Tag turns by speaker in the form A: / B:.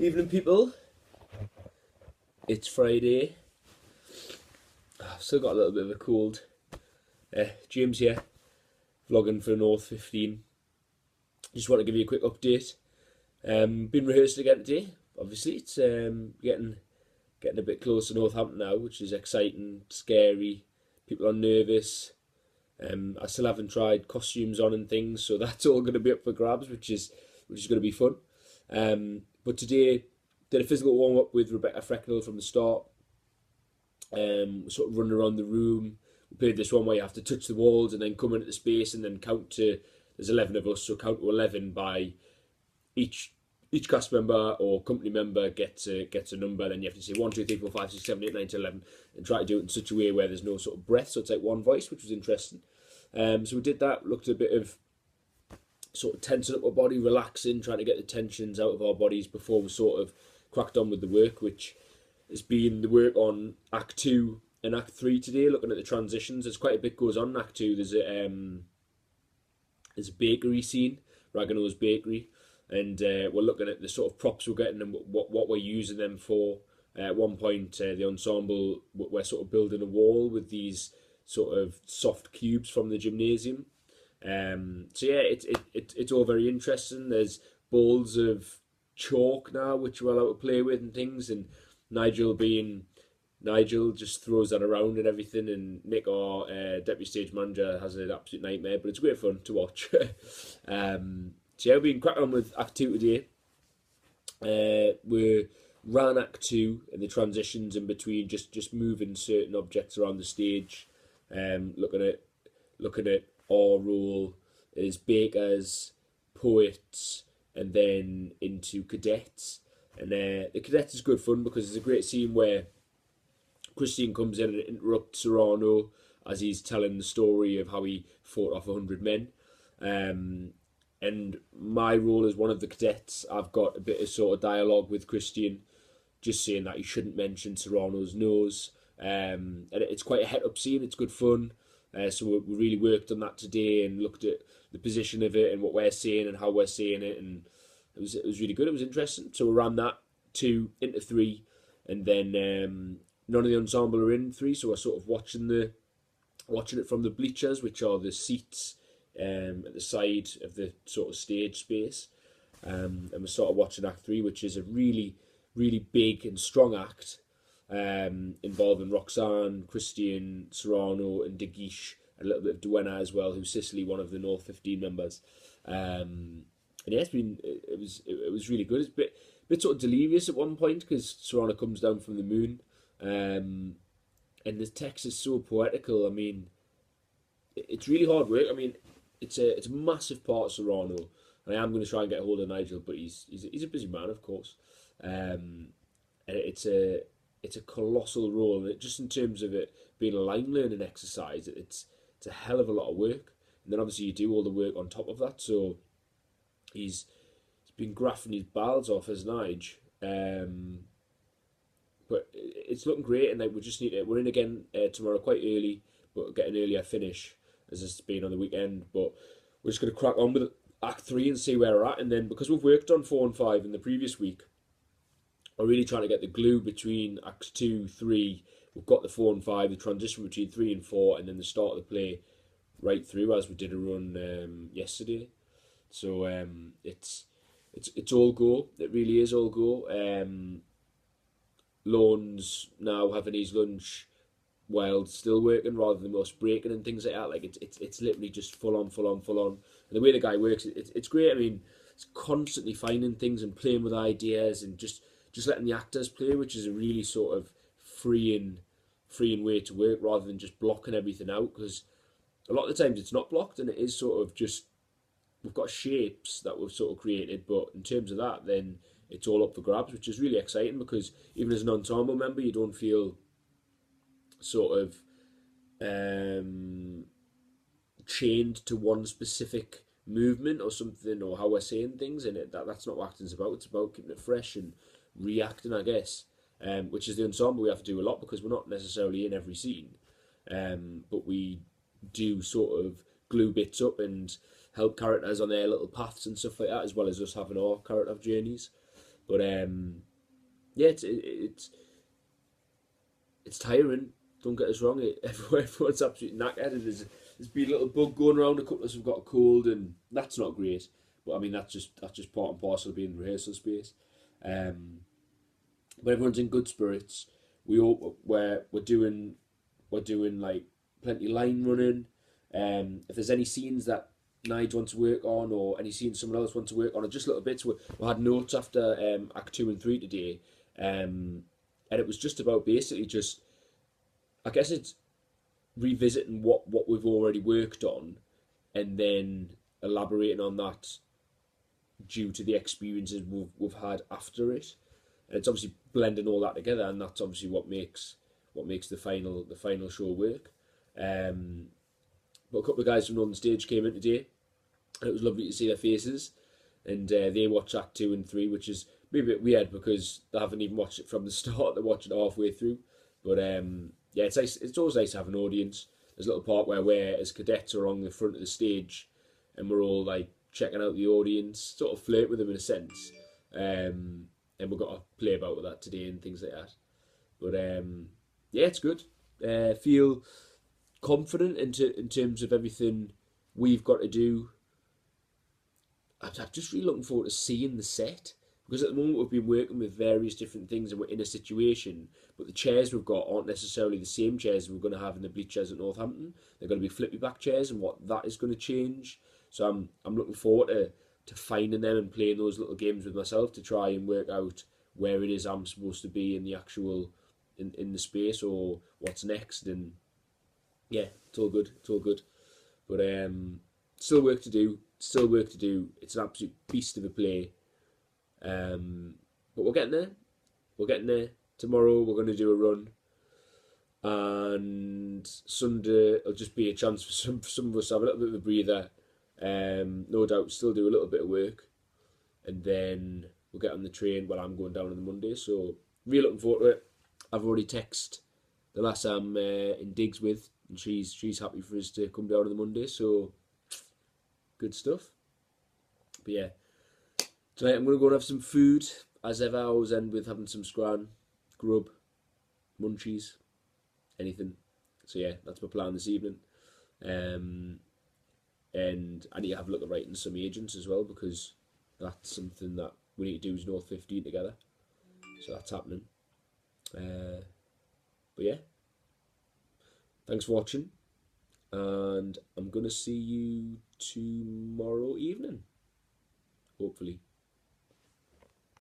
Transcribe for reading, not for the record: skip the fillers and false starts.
A: Evening, people. It's Friday. I've still got a little bit of a cold. James here, vlogging for North15. Just want to give you a quick update. Been rehearsed again today. Obviously, it's getting a bit close to Northampton now, which is exciting, scary. People are nervous. I still haven't tried costumes on and things, so that's all going to be up for grabs, which is going to be fun. But today, did a physical warm up with Rebecca Frecknell from the start. Sort of running around the room. We played this one where you have to touch the walls and then come into the space and then count to. There's 11 of us, so count to 11 by each cast member or company member gets a number. Then you have to say 1, 2, 3, 4, 5, 6, 7, 8, 9 to 11, and try to do it in such a way where there's no sort of breath. So it's like one voice, which was interesting. So we did that. Looked at a bit of sort of tensing up our body, relaxing, trying to get the tensions out of our bodies before we sort of cracked on with the work, which has been the work on Act 2 and Act 3 today, looking at the transitions. There's quite a bit goes on in Act 2. There's a bakery scene, Ragnar's Bakery, and we're looking at the sort of props we're getting and what we're using them for. At one point, the ensemble, we're sort of building a wall with these sort of soft cubes from the gymnasium. So yeah, it's all very interesting. There's balls of chalk now, which we're allowed to play with and things, and Nigel just throws that around and everything, and Nick, our deputy stage manager, has an absolute nightmare, but it's great fun to watch. So yeah, we've been cracking on with Act 2 today. We ran Act 2 and the transitions in between, just moving certain objects around the stage, looking at our role as bakers, poets, and then into cadets. And the cadets is good fun because there's a great scene where Christian comes in and interrupts Cyrano as he's telling the story of how he fought off 100 men. And my role as one of the cadets, I've got a bit of sort of dialogue with Christian, just saying that he shouldn't mention Cyrano's nose. And it's quite a het-up scene, it's good fun. So we really worked on that today and looked at the position of it and what we're saying and how we're saying it, and it was really good. It was interesting. So we ran that 2 into 3, and then none of the ensemble are in 3, so we're sort of watching it from the bleachers, which are the seats at the side of the sort of stage space, and we're sort of watching Act 3, which is a really, really big and strong act, involving Roxanne, Christian, Cyrano, and De Guiche, and a little bit of Duenna as well, who's Cicely, one of the North15 members. And yeah, it was really good. It's a bit sort of delirious at one point because Cyrano comes down from the moon, and the text is so poetical. I mean, it's really hard work. I mean, it's a massive part of Cyrano, and I am going to try and get a hold of Nigel, but he's a busy man, of course. And it's a colossal role, and just in terms of it being a line learning exercise, it's a hell of a lot of work. And then obviously you do all the work on top of that. So he's been graphing his balls off as Nige, but it's looking great. And like we're in again tomorrow quite early, but get an earlier finish as it's been on the weekend. But we're just going to crack on with Act 3 and see where we're at. And then because we've worked on 4 and 5 in the previous week, we're really trying to get the glue between Acts 2, 3. We've got the 4 and 5, the transition between 3 and 4, and then the start of the play right through, as we did a run yesterday. So it's all go. It really is all go. Lorne's now having his lunch while still working, rather than us breaking and things like that. Like it's literally just full on. And the way the guy works, it's great. I mean, it's constantly finding things and playing with ideas and just letting the actors play, which is a really sort of freeing way to work, rather than just blocking everything out, because a lot of the times it's not blocked and it is sort of just, we've got shapes that we've sort of created, but in terms of that, then it's all up for grabs, which is really exciting, because even as an ensemble member, you don't feel sort of chained to one specific movement or something, or how we're saying things, and that's not what acting's about. It's about keeping it fresh and reacting, I guess, which is the ensemble we have to do a lot, because we're not necessarily in every scene, but we do sort of glue bits up and help characters on their little paths and stuff like that, as well as us having our character journeys. But yeah, it's tiring. Don't get us wrong. Everyone's absolutely knackered. There's been a little bug going around. A couple of us have got a cold, and that's not great. But I mean, that's just part and parcel of being in the rehearsal space. But everyone's in good spirits. We're doing like plenty of line running. If there's any scenes that Nige wants to work on, or any scenes someone else wants to work on, or just little bits, we had notes after Act 2 and 3 today, and it was just about basically just, I guess it's revisiting what we've already worked on, and then elaborating on that due to the experiences we've had after it. And it's obviously blending all that together, and that's obviously what makes the final show work. But a couple of guys from Northern Stage came in today, and it was lovely to see their faces. And they watched Act 2 and 3, which is maybe a bit weird because they haven't even watched it from the start. They watched it halfway through. But yeah, it's nice. It's always nice to have an audience. There's a little part where we're, as cadets, are on the front of the stage, and we're all like checking out the audience, sort of flirt with them in a sense. And we've got to play about with that today and things like that. But yeah, it's good. Feel confident in terms of everything we've got to do. I'm just really looking forward to seeing the set, because at the moment we've been working with various different things and we're in a situation, but the chairs we've got aren't necessarily the same chairs we're going to have in the bleachers at Northampton. They're going to be flippy back chairs, and what that is going to change. So I'm looking forward to finding them and playing those little games with myself to try and work out where it is I'm supposed to be in the actual in the space, or what's next. And yeah, it's all good. It's all good. But still work to do. Still work to do. It's an absolute beast of a play. But we're getting there. We're getting there. Tomorrow we're going to do a run, and Sunday will just be a chance for some of us to have a little bit of a breather. No doubt still do a little bit of work, and then we'll get on the train. Well, I'm going down on the Monday, so really looking forward to it. I've already texted the lass I'm in digs with, and she's happy for us to come down on the Monday, so good stuff. But yeah, tonight I'm going to go and have some food. As ever, I always end with having some scran, grub, munchies, anything. So yeah, that's my plan this evening. And I need to have a look at writing some agents as well, because that's something that we need to do as NORTH15 together. So that's happening. But yeah, thanks for watching, and I'm going to see you tomorrow evening, hopefully.